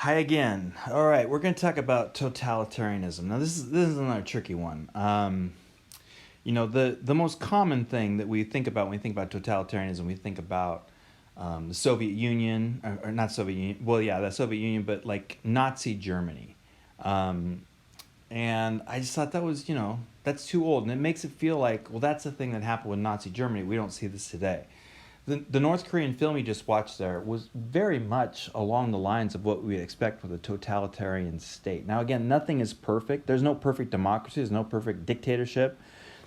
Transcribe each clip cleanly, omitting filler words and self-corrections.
Hi again. All right, we're going to talk about totalitarianism. Now, this is another tricky one. The most common thing that we think about when we think about totalitarianism, we think about the Soviet Union, or not Soviet Union. Well, yeah, the Soviet Union, but like Nazi Germany. Um, and I just thought that was, that's too old, and it makes it feel like, well, that's the thing that happened with Nazi Germany. We don't see this today. The North Korean film you just watched there was very much along the lines of what we expect with a totalitarian state. Now, again, nothing is perfect. There's no perfect democracy. There's no perfect dictatorship.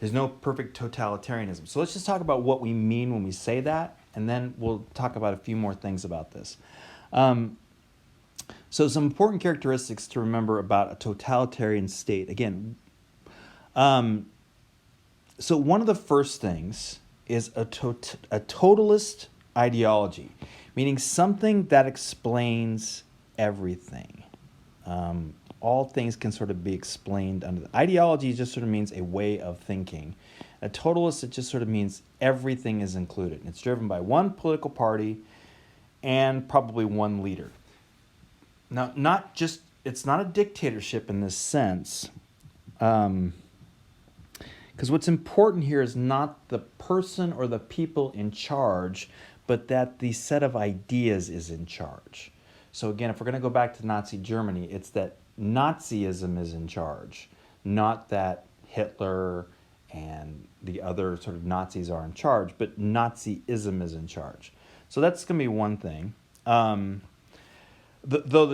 There's no perfect totalitarianism. So let's just talk about what we mean when we say that, and then we'll talk about a few more things about this. Um, so some important characteristics to remember about a totalitarian state. Again, um, so one of the first things is a totalist ideology, meaning something that explains everything. All things can sort of be explained under the ideology. Just sort of means a way of thinking. A totalist, it just sort of means everything is included. It's driven by one political party and probably one leader. Now, it's not a dictatorship in this sense. Because what's important here is not the person or the people in charge, but that the set of ideas is in charge. So again, if we're going to go back to Nazi Germany, it's that Nazism is in charge, not that Hitler and the other sort of Nazis are in charge, but Nazism is in charge. So that's going to be one thing. Though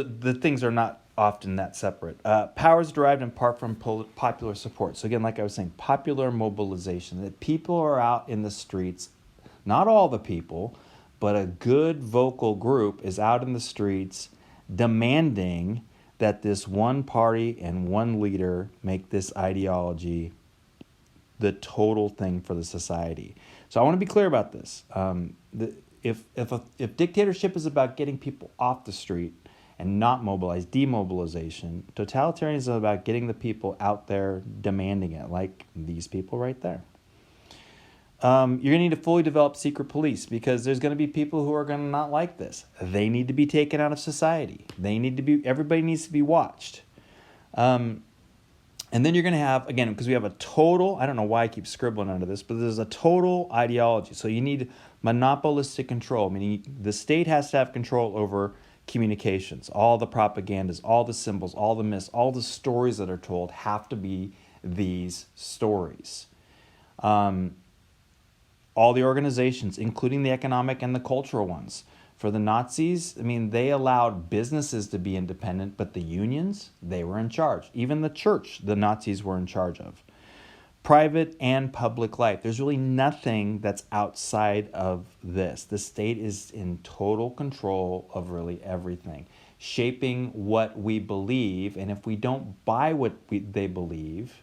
the things are not often that separate. Power is derived in part from popular support. So again, like I was saying, popular mobilization. That people are out in the streets, not all the people, but a good vocal group is out in the streets demanding that this one party and one leader make this ideology the total thing for the society. So I want to be clear about this. If dictatorship is about getting people off the street and not mobilize, demobilization, totalitarianism is about getting the people out there demanding it, like these people right there. You're going to need to fully develop secret police because there's going to be people who are going to not like this. They need to be taken out of society. Everybody needs to be watched. And then you're going to have, again, because we have a total, I don't know why I keep scribbling under this, but there's a total ideology. So you need monopolistic control, meaning the state has to have control over communications. All the propagandas, all the symbols, all the myths, all the stories that are told have to be these stories. All the organizations, including the economic and the cultural ones. For the Nazis, I mean, they allowed businesses to be independent, but the unions, they were in charge. Even the church, the Nazis were in charge of. Private and public life. There's really nothing that's outside of this. The state is in total control of really everything, shaping what we believe. And if we don't buy what they believe,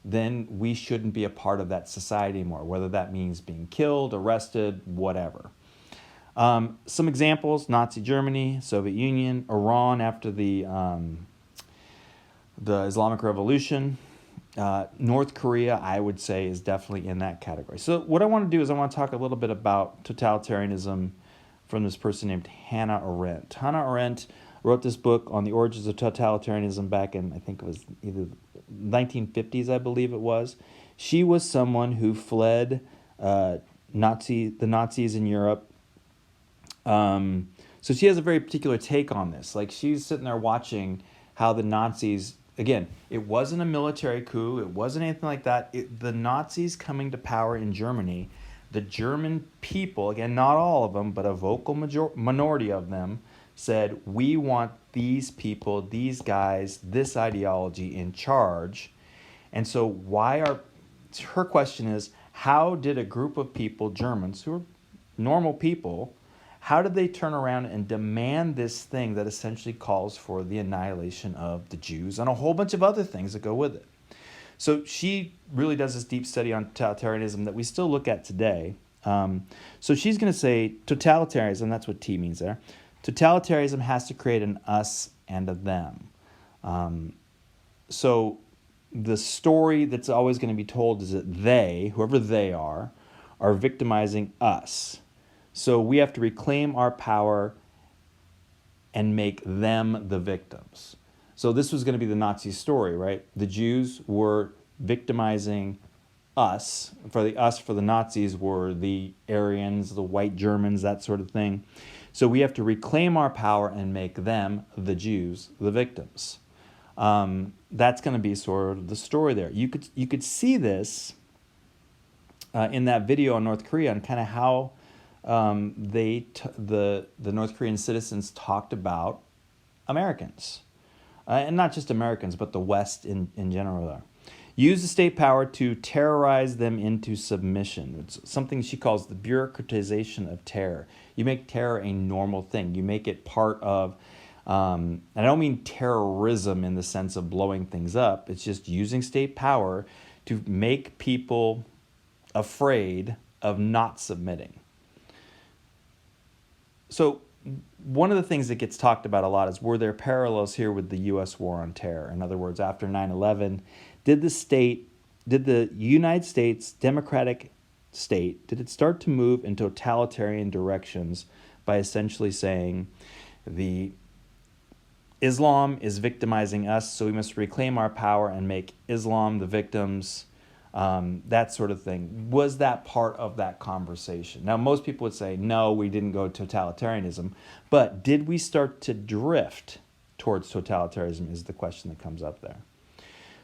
then we shouldn't be a part of that society anymore, whether that means being killed, arrested, whatever. Some examples: Nazi Germany, Soviet Union, Iran after the Islamic Revolution. North Korea, I would say, is definitely in that category. So what I want to do is I want to talk a little bit about totalitarianism from this person named Hannah Arendt. Hannah Arendt wrote this book on the origins of totalitarianism back in, I think it was either 1950s, I believe it was. She was someone who fled the Nazis in Europe. So she has a very particular take on this. Like, she's sitting there watching how the Nazis, again, it wasn't a military coup, it wasn't anything like that. The Nazis coming to power in Germany, the German people, again, not all of them, but a vocal minority of them, said, we want these people, these guys, this ideology in charge. And so her question is, how did a group of people, Germans, who are normal people, how did they turn around and demand this thing that essentially calls for the annihilation of the Jews and a whole bunch of other things that go with it? So she really does this deep study on totalitarianism that we still look at today. So she's going to say totalitarianism, that's what T means there. Totalitarianism has to create an us and a them. So the story that's always going to be told is that they, whoever they are victimizing us. So we have to reclaim our power and make them the victims. So this was going to be the Nazi story, right? The Jews were victimizing us. For the Nazis were the Aryans, the white Germans, that sort of thing. So we have to reclaim our power and make them, the Jews, the victims. That's going to be sort of the story there. You could see this in that video on North Korea and kind of how the North Korean citizens talked about Americans. And not just Americans, but the West in general there. Use the state power to terrorize them into submission. It's something she calls the bureaucratization of terror. You make terror a normal thing. You make it part of, and I don't mean terrorism in the sense of blowing things up. It's just using state power to make people afraid of not submitting. So one of the things that gets talked about a lot is, were there parallels here with the U.S. war on terror? In other words, after 9/11, did the United States democratic state, did it start to move in totalitarian directions by essentially saying the Islam is victimizing us, so we must reclaim our power and make Islam the victims, that sort of thing? Was that part of that conversation? Now, most people would say, no, we didn't go totalitarianism, but did we start to drift towards totalitarianism is the question that comes up there.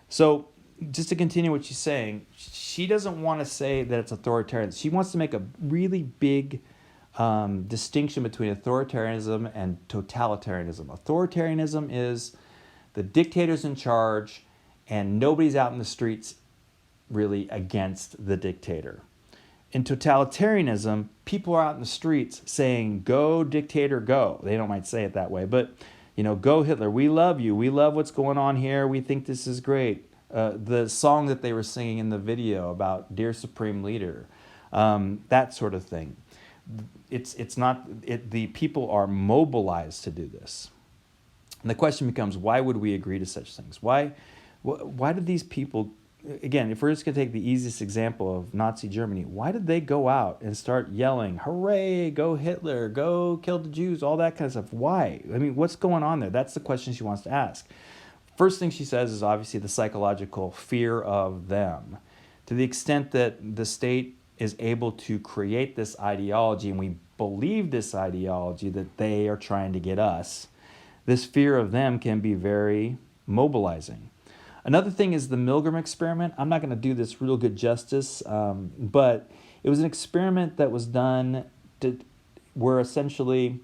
So just to continue what she's saying, she doesn't want to say that it's authoritarian. She wants to make a really big distinction between authoritarianism and totalitarianism. Authoritarianism is the dictator's in charge and nobody's out in the streets really against the dictator. In totalitarianism, people are out in the streets saying, go dictator, go. They don't might say it that way, but go Hitler, we love you, we love what's going on here, we think this is great. The song that they were singing in the video about Dear Supreme Leader, that sort of thing. The people are mobilized to do this. And the question becomes, why would we agree to such things? Why did these people, again, if we're just going to take the easiest example of Nazi Germany, why did they go out and start yelling, hooray, go Hitler, go kill the Jews, all that kind of stuff? Why? I mean, what's going on there? That's the question she wants to ask. First thing she says is obviously the psychological fear of them. To the extent that the state is able to create this ideology, and we believe this ideology that they are trying to get us, this fear of them can be very mobilizing. Another thing is the Milgram experiment. I'm not going to do this real good justice, but it was an experiment that was done where essentially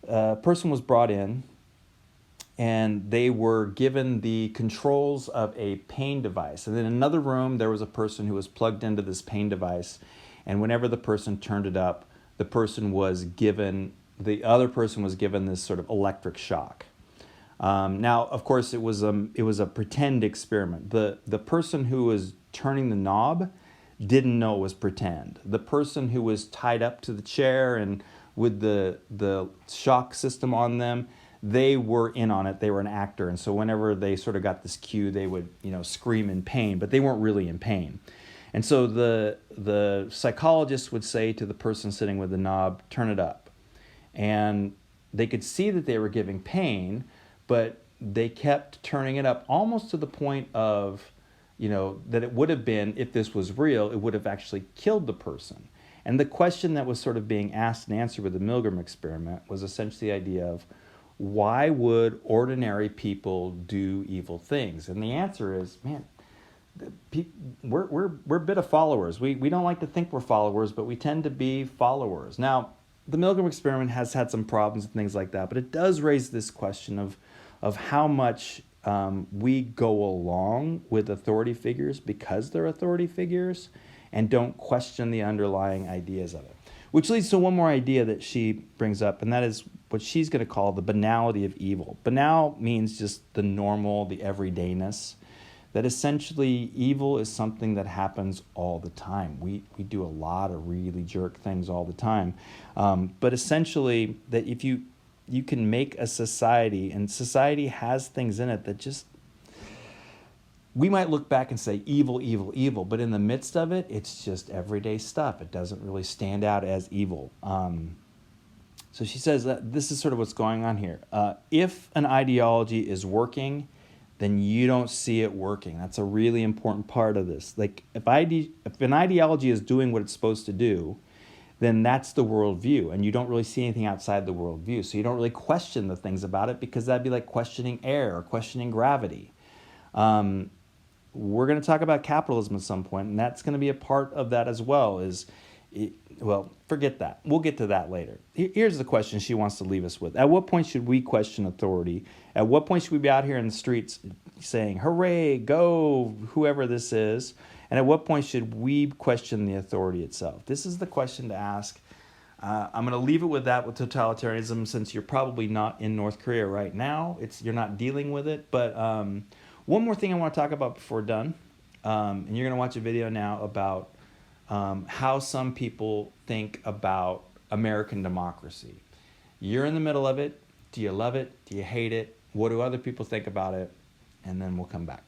a person was brought in and they were given the controls of a pain device. And in another room, there was a person who was plugged into this pain device, and whenever the person turned it up, the other person was given this sort of electric shock. Now, of course, it was a pretend experiment. The person who was turning the knob didn't know it was pretend. The person who was tied up to the chair and with the shock system on them, they were in on it. They were an actor, and so whenever they sort of got this cue, they would scream in pain, but they weren't really in pain. And so the psychologist would say to the person sitting with the knob, turn it up, and they could see that they were giving pain, but they kept turning it up almost to the point of, that it would have been, if this was real, it would have actually killed the person. And the question that was sort of being asked and answered with the Milgram experiment was essentially the idea of, why would ordinary people do evil things? And the answer is, man, we're a bit of followers. We don't like to think we're followers, but we tend to be followers. Now, the Milgram experiment has had some problems and things like that, but it does raise this question of how much we go along with authority figures because they're authority figures and don't question the underlying ideas of it. Which leads to one more idea that she brings up, and that is what she's going to call the banality of evil. Banal means just the normal, the everydayness. That essentially evil is something that happens all the time. We do a lot of really jerk things all the time. But essentially that if you can make a society, and society has things in it that just, we might look back and say evil, evil, evil, but in the midst of it, it's just everyday stuff. It doesn't really stand out as evil. So she says that this is sort of what's going on here. If an ideology is working, then you don't see it working. That's a really important part of this. Like if an ideology is doing what it's supposed to do, then that's the worldview, and you don't really see anything outside the worldview. So you don't really question the things about it, because that'd be like questioning air or questioning gravity. We're going to talk about capitalism at some point, and that's going to be a part of that as well. Well, forget that. We'll get to that later. Here's the question she wants to leave us with. At what point should we question authority? At what point should we be out here in the streets saying, hooray, go, whoever this is? And at what point should we question the authority itself? This is the question to ask. I'm going to leave it with that, with totalitarianism, since you're probably not in North Korea right now. You're not dealing with it. But one more thing I want to talk about before we're done, and you're going to watch a video now about how some people think about American democracy. You're in the middle of it. Do you love it? Do you hate it? What do other people think about it? And then we'll come back.